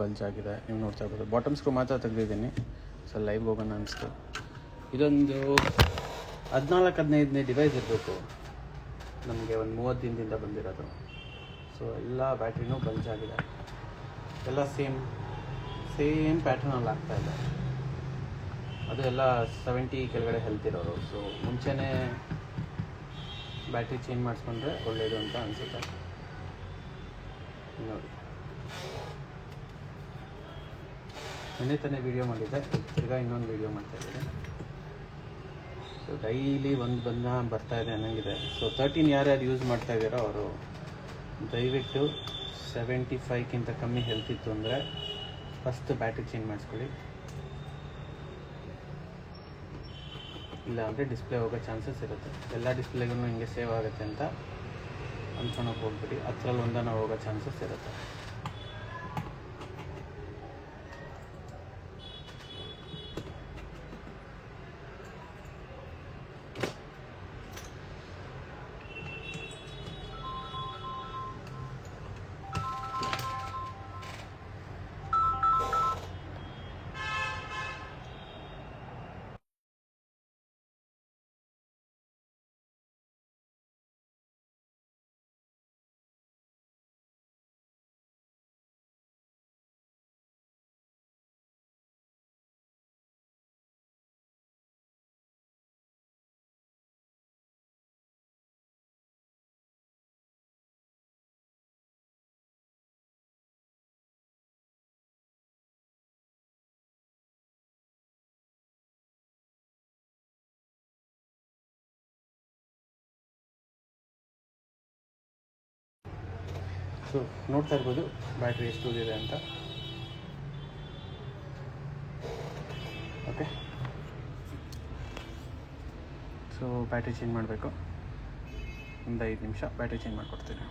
Bulge ಆಗಿದೆ. ನೀವು ನೋಡ್ತಾ ಇರ್ಬೋದು, ಬಾಟಮ್ ಸ್ಕ್ರೂ ಮಾತ್ರ ತೆಗೆದಿದ್ದೀನಿ. ಸೊ ಲೈವ್ ಹೋಗೋಣ ಅನಿಸ್ತು. ಇದೊಂದು 14-15 ಡಿವೈಸ್ ಇರಬೇಕು. ನಮಗೆ ಒಂದು 30 ದಿನದಿಂದ ಬಂದಿರೋದು. ಸೊ ಎಲ್ಲ ಬ್ಯಾಟ್ರಿನೂ ಬಲ್ಜ್ ಆಗಿದೆ. ಎಲ್ಲ ಸೇಮ್ ಪ್ಯಾಟ್ರನಲ್ಲಿ ಆಗ್ತಾಯಿದೆ. ಅದು ಎಲ್ಲ 70 ಕೆಳಗಡೆ ಹೆಲ್ತ್ ಇರೋರು. ಸೊ ಮುಂಚೆನೇ ಬ್ಯಾಟ್ರಿ ಚೇಂಜ್ ಮಾಡಿಸ್ಕೊಂಡ್ರೆ ಒಳ್ಳೆಯದು ಅಂತ ಅನಿಸುತ್ತೆ. ನೋಡಿ, ನಿನ್ನೆ ತಾನೇ ವೀಡಿಯೋ ಮಾಡಿದ್ದೆ, ತಿರ್ಗಾ ಇನ್ನೊಂದು ವೀಡಿಯೋ ಮಾಡ್ತಾಯಿದ್ದೀನಿ. ಸೊ ಡೈಲಿ ಒಂದು ಬರ್ತಾಯಿದೆ ಅನ್ನಂಗಿದೆ. ಸೊ 13 ಯಾರ್ಯಾರು ಯೂಸ್ ಮಾಡ್ತಾಯಿದ್ದೀರೋ ಅವರು ದಯವಿಟ್ಟು 75ಕ್ಕಿಂತ ಕಮ್ಮಿ ಹೆಲ್ತ್ ಇತ್ತು ಅಂದರೆ ಫಸ್ಟ್ ಬ್ಯಾಟ್ರಿ ಚೇಂಜ್ ಮಾಡಿಸ್ಕೊಳ್ಳಿ. ಇಲ್ಲ ಅಂದರೆ ಡಿಸ್ಪ್ಲೇ ಹೋಗೋ ಚಾನ್ಸಸ್ ಇರುತ್ತೆ. ಎಲ್ಲ ಡಿಸ್ಪ್ಲೇಗೂ ಹಿಂಗೆ ಸೇವ್ ಆಗುತ್ತೆ ಅಂತ ಅಂದ್ಕೊಳಕ್ಕೆ ಹೋಗ್ಬಿಡಿ. ಹತ್ರಲ್ಲಿ ಒಂದನ್ನು ಹೋಗೋ ಚಾನ್ಸಸ್ ಇರುತ್ತೆ. ಸೊ ನೋಡ್ತಾ ಇರ್ಬೋದು ಬ್ಯಾಟ್ರಿ ಎಷ್ಟು ಉಳಿದಿದೆ ಅಂತ. ಓಕೆ, ಸೊ ಬ್ಯಾಟ್ರಿ ಚೇಂಜ್ ಮಾಡಬೇಕು. ಒಂದು 5 ನಿಮಿಷ ಬ್ಯಾಟ್ರಿ ಚೇಂಜ್ ಮಾಡಿಕೊಡ್ತೀನಿ.